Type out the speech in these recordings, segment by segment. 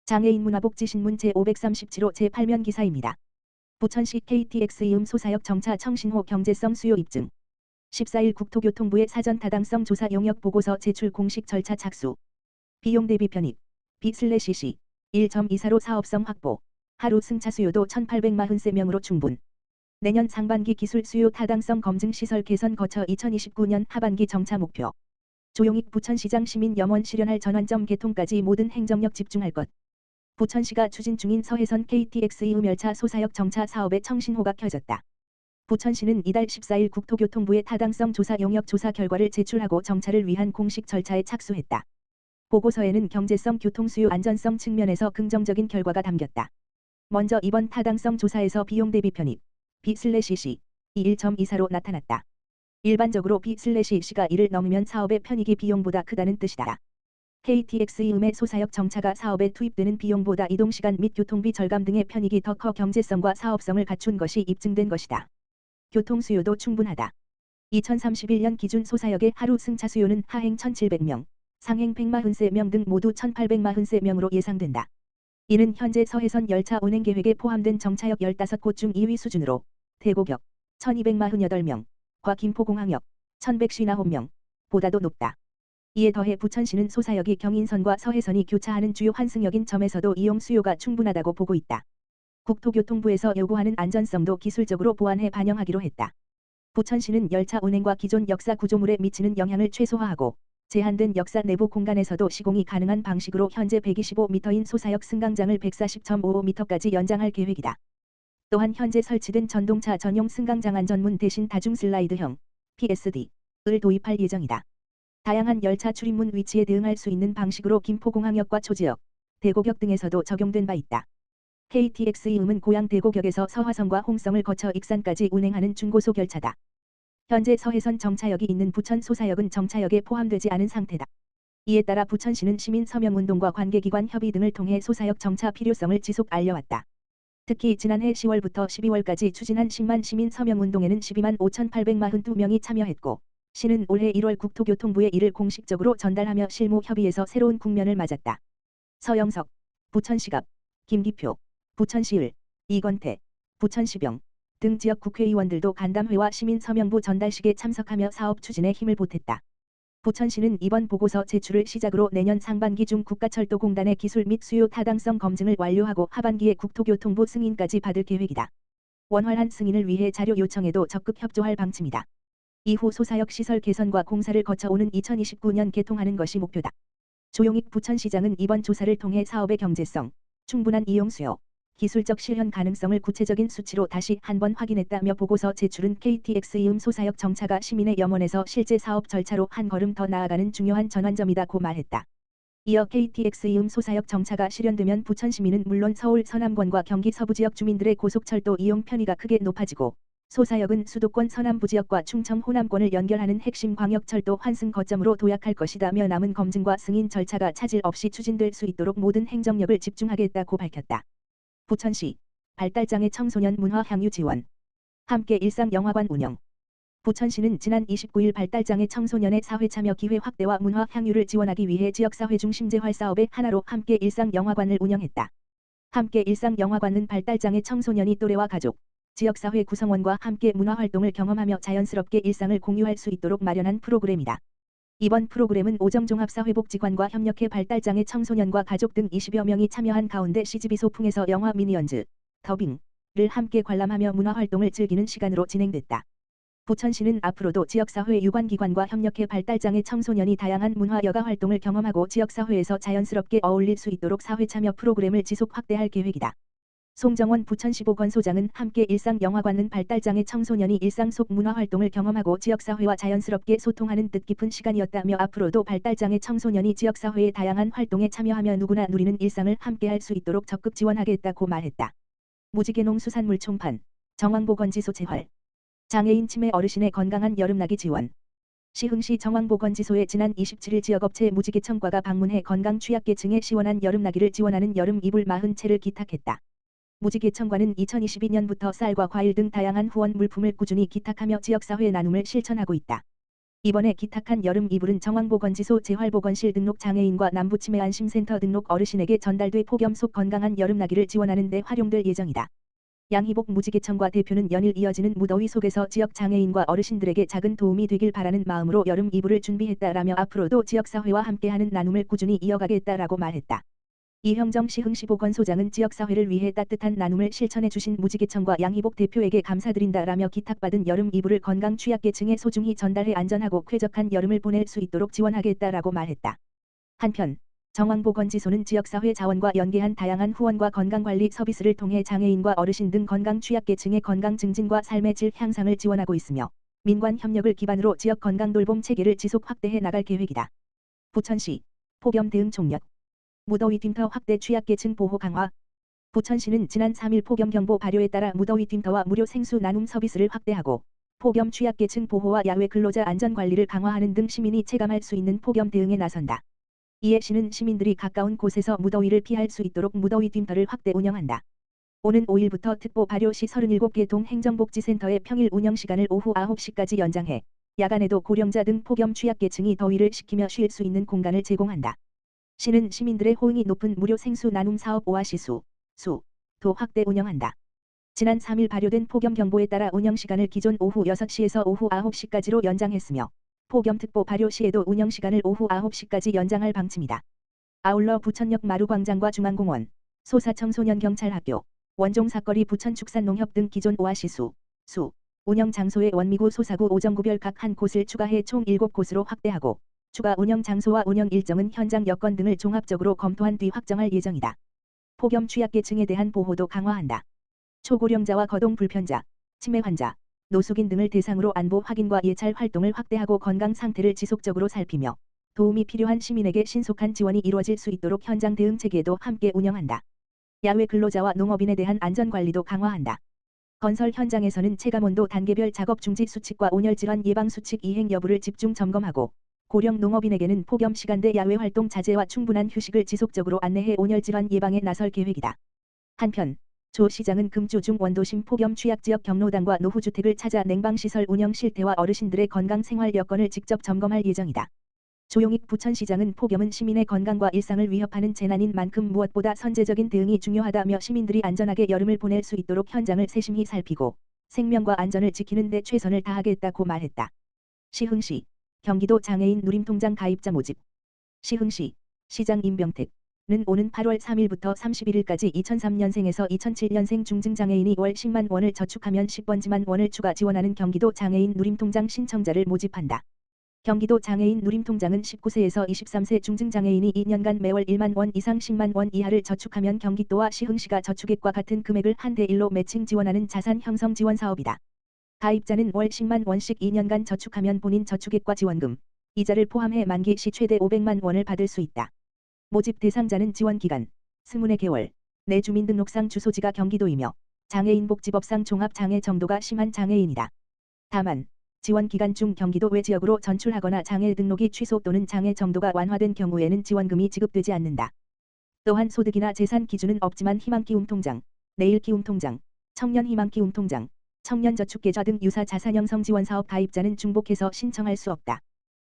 장애인 문화복지신문 제537호 제8면 기사입니다. 부천시 KTX 이음 소사역 정차 청신호 경제성 수요 입증. 14일 국토교통부의 사전 타당성 조사 용역 보고서 제출 공식 절차 착수. 비용 대비 편입. B/CC 1.24로 사업성 확보. 하루 승차 수요도 1,843명으로 충분. 내년 상반기 기술 수요 타당성 검증 시설 개선 거쳐 2029년 하반기 정차 목표. 조용익 부천시장 시민 염원 실현할 전환점 개통까지 모든 행정력 집중할 것. 부천시가 추진 중인 서해선 KTX-이음 열차 소사역 정차 사업의 청신호가 켜졌다. 부천시는 이달 14일 국토교통부의 타당성 조사 용역 조사 결과를 제출하고 정차를 위한 공식 절차에 착수했다. 보고서에는 경제성, 교통수요, 안전성 측면에서 긍정적인 결과가 담겼다. 먼저 이번 타당성 조사에서 비용 대비 편입 B/CC이 1.24로 나타났다. 일반적으로 B/CC가 1을 넘으면 사업의 편익이 비용보다 크다는 뜻이다. KTX-이음의 소사역 정차가 사업에 투입되는 비용보다 이동시간 및 교통비 절감 등의 편익이 더 커 경제성과 사업성을 갖춘 것이 입증된 것이다. 교통수요도 충분하다. 2031년 기준 소사역의 하루 승차 수요는 하행 1,700명, 상행 143명 등 모두 1,843명으로 예상된다. 이는 현재 서해선 열차 운행 계획에 포함된 정차역 15곳 중 2위 수준으로 대곡역 1,248명과 김포공항역 1,159명 보다도 높다. 이에 더해 부천시는 소사역이 경인선과 서해선이 교차하는 주요 환승역인 점에서도 이용 수요가 충분하다고 보고 있다. 국토교통부에서 요구하는 안전성도 기술적으로 보완해 반영하기로 했다. 부천시는 열차 운행과 기존 역사 구조물에 미치는 영향을 최소화하고 제한된 역사 내부 공간에서도 시공이 가능한 방식으로 현재 125m인 소사역 승강장을 140.55m까지 연장할 계획이다. 또한 현재 설치된 전동차 전용 승강장 안전문 대신 다중 슬라이드형 PSD를 도입할 예정이다. 다양한 열차 출입문 위치에 대응할 수 있는 방식으로 김포공항역과 초지역, 대곡역 등에서도 적용된 바 있다. KTX-이음은 고양 대곡역에서 서화성과 홍성을 거쳐 익산까지 운행하는 중고속 열차다. 현재 서해선 정차역이 있는 부천 소사역은 정차역에 포함되지 않은 상태다. 이에 따라 부천시는 시민 서명운동과 관계기관 협의 등을 통해 소사역 정차 필요성을 지속 알려왔다. 특히 지난해 10월부터 12월까지 추진한 10만 시민 서명운동에는 12만 5,842명이 참여했고 시는 올해 1월 국토교통부에 이를 공식적으로 전달하며 실무 협의에서 새로운 국면을 맞았다. 서영석, 부천시갑, 김기표, 부천시을, 이건태, 부천시병 등 지역 국회의원들도 간담회와 시민서명부 전달식에 참석하며 사업 추진에 힘을 보탰다. 부천시는 이번 보고서 제출을 시작으로 내년 상반기 중 국가철도공단의 기술 및 수요 타당성 검증을 완료하고 하반기에 국토교통부 승인까지 받을 계획이다. 원활한 승인을 위해 자료 요청에도 적극 협조할 방침이다. 이후 소사역 시설 개선과 공사를 거쳐 오는 2029년 개통하는 것이 목표다. 조용익 부천시장은 이번 조사를 통해 사업의 경제성, 충분한 이용 수요, 기술적 실현 가능성을 구체적인 수치로 다시 한번 확인했다며 보고서 제출은 KTX-이음 소사역 정차가 시민의 염원에서 실제 사업 절차로 한 걸음 더 나아가는 중요한 전환점이다고 말했다. 이어 KTX-이음 소사역 정차가 실현되면 부천 시민은 물론 서울 서남권과 경기 서부 지역 주민들의 고속철도 이용 편의가 크게 높아지고 소사역은 수도권 서남부 지역과 충청 호남권을 연결하는 핵심 광역철도 환승 거점으로 도약할 것이다며 남은 검증과 승인 절차가 차질 없이 추진될 수 있도록 모든 행정력을 집중하겠다고 밝혔다. 부천시 발달장애 청소년 문화 향유 지원. 함께 일상 영화관 운영. 부천시는 지난 29일 발달장애 청소년의 사회 참여 기회 확대와 문화 향유를 지원하기 위해 지역사회 중심 재활 사업의 하나로 함께 일상 영화관을 운영했다. 함께 일상 영화관은 발달장애 청소년이 또래와 가족, 지역사회 구성원과 함께 문화활동을 경험하며 자연스럽게 일상을 공유할 수 있도록 마련한 프로그램이다. 이번 프로그램은 오정종합사회복지관과 협력해 발달장애 청소년과 가족 등 20여 명이 참여한 가운데 CGV 소풍에서 영화 미니언즈, 더빙을 함께 관람하며 문화활동을 즐기는 시간으로 진행됐다. 부천시는 앞으로도 지역사회 유관기관과 협력해 발달장애 청소년이 다양한 문화 여가 활동을 경험하고 지역사회에서 자연스럽게 어울릴 수 있도록 사회참여 프로그램을 지속 확대할 계획이다. 송정원 부천시 보건소장은 함께 일상 영화관은 발달장애 청소년이 일상 속 문화활동을 경험하고 지역사회와 자연스럽게 소통하는 뜻깊은 시간이었다며 앞으로도 발달장애 청소년이 지역사회의 다양한 활동에 참여하며 누구나 누리는 일상을 함께할 수 있도록 적극 지원하겠다고 말했다. 무지개농 수산물 총판, 정왕보건지소 재활. 장애인 치매 어르신의 건강한 여름나기 지원. 시흥시 정왕보건지소에 지난 27일 지역업체 무지개청과가 방문해 건강 취약계층의 시원한 여름나기를 지원하는 여름 이불 40채를 기탁했다. 무지개청과는 2022년부터 쌀과 과일 등 다양한 후원 물품을 꾸준히 기탁하며 지역사회 나눔을 실천하고 있다. 이번에 기탁한 여름 이불은 정왕보건지소 재활보건실 등록 장애인과 남부치매안심센터 등록 어르신에게 전달돼 폭염 속 건강한 여름나기를 지원하는 데 활용될 예정이다. 양희복 무지개청과 대표는 연일 이어지는 무더위 속에서 지역 장애인과 어르신들에게 작은 도움이 되길 바라는 마음으로 여름 이불을 준비했다라며 앞으로도 지역사회와 함께하는 나눔을 꾸준히 이어가겠다라고 말했다. 이형정 시흥시 보건소장은 지역사회를 위해 따뜻한 나눔을 실천해 주신 무지개청과 양희복 대표에게 감사드린다라며 기탁받은 여름 이불을 건강 취약계층에 소중히 전달해 안전하고 쾌적한 여름을 보낼 수 있도록 지원하겠다라고 말했다. 한편 정왕보건지소는 지역사회 자원과 연계한 다양한 후원과 건강관리 서비스를 통해 장애인과 어르신 등 건강 취약계층의 건강 증진과 삶의 질 향상을 지원하고 있으며 민관 협력을 기반으로 지역 건강 돌봄 체계를 지속 확대해 나갈 계획이다. 부천시 폭염 대응 총력 무더위 쉼터 확대 취약계층 보호 강화. 부천시는 지난 3일 폭염 경보 발효에 따라 무더위 쉼터와 무료 생수 나눔 서비스를 확대하고 폭염 취약계층 보호와 야외 근로자 안전 관리를 강화하는 등 시민이 체감할 수 있는 폭염 대응에 나선다. 이에 시는 시민들이 가까운 곳에서 무더위를 피할 수 있도록 무더위 쉼터를 확대 운영한다. 오는 5일부터 특보 발효 시 37개 동 행정복지센터의 평일 운영 시간을 오후 9시까지 연장해 야간에도 고령자 등 폭염 취약계층이 더위를 식히며 쉴 수 있는 공간을 제공한다. 시는 시민들의 호응이 높은 무료 생수 나눔 사업 오아시수, 도 확대 운영한다. 지난 3일 발효된 폭염 경보에 따라 운영 시간을 기존 오후 6시에서 오후 9시까지로 연장했으며 폭염 특보 발효 시에도 운영 시간을 오후 9시까지 연장할 방침이다. 아울러 부천역 마루광장과 중앙공원, 소사청소년경찰학교, 원종사거리 부천축산농협 등 기존 오아시수, 운영 장소의 원미구 소사구 오정구별 각 한 곳을 추가해 총 7곳으로 확대하고 추가 운영 장소와 운영 일정은 현장 여건 등을 종합적으로 검토한 뒤 확정할 예정이다. 폭염 취약계층에 대한 보호도 강화한다. 초고령자와 거동 불편자, 치매 환자, 노숙인 등을 대상으로 안보 확인과 예찰 활동을 확대하고 건강 상태를 지속적으로 살피며 도움이 필요한 시민에게 신속한 지원이 이루어질 수 있도록 현장 대응 체계도 함께 운영한다. 야외 근로자와 농업인에 대한 안전 관리도 강화한다. 건설 현장에서는 체감온도 단계별 작업 중지 수칙과 온열질환 예방 수칙 이행 여부를 집중 점검하고 고령 농업인에게는 폭염 시간대 야외 활동 자제와 충분한 휴식을 지속적으로 안내해 온열질환 예방에 나설 계획이다. 한편 조 시장은 금주 중 원도심 폭염 취약지역 경로당과 노후주택을 찾아 냉방시설 운영 실태와 어르신들의 건강 생활 여건을 직접 점검할 예정이다. 조용익 부천시장은 폭염은 시민의 건강과 일상을 위협하는 재난인 만큼 무엇보다 선제적인 대응이 중요하다며 시민들이 안전하게 여름을 보낼 수 있도록 현장을 세심히 살피고 생명과 안전을 지키는 데 최선을 다하겠다고 말했다. 시흥시 경기도 장애인 누림통장 가입자 모집. 시흥시 시장 임병택는 오는 8월 3일부터 31일까지 2003년생에서 2007년생 중증장애인이 월 10만 원을 저축하면 10번지만 원을 추가 지원하는 경기도 장애인 누림통장 신청자를 모집한다. 경기도 장애인 누림통장은 19세에서 23세 중증장애인이 2년간 매월 1만 원 이상 10만 원 이하를 저축하면 경기도와 시흥시가 저축액과 같은 금액을 한 대 1로 매칭 지원하는 자산 형성 지원 사업이다. 가입자는 월 10만 원씩 2년간 저축하면 본인 저축액과 지원금, 이자를 포함해 만기 시 최대 500만 원을 받을 수 있다. 모집 대상자는 지원기간, 승운의 개월, 내 주민등록상 주소지가 경기도이며 장애인복지법상 종합장애 정도가 심한 장애인이다. 다만 지원기간 중 경기도 외 지역으로 전출하거나 장애 등록이 취소 또는 장애 정도가 완화된 경우에는 지원금이 지급되지 않는다. 또한 소득이나 재산 기준은 없지만 희망기움통장, 내일기움통장, 청년희망기움통장, 청년저축계좌 등 유사 자산형성 지원사업 가입자는 중복해서 신청할 수 없다.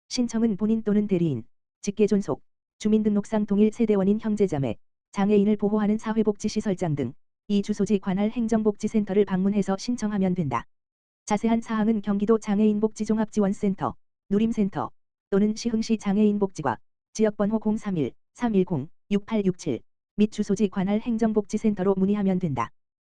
신청은 본인 또는 대리인, 직계존속, 주민등록상 동일 세대원인 형제자매, 장애인을 보호하는 사회복지시설장 등 이 주소지 관할 행정복지센터를 방문해서 신청하면 된다. 자세한 사항은 경기도 장애인복지종합지원센터, 누림센터 또는 시흥시 장애인복지과 지역번호 031-310-6867 및 주소지 관할 행정복지센터로 문의하면 된다.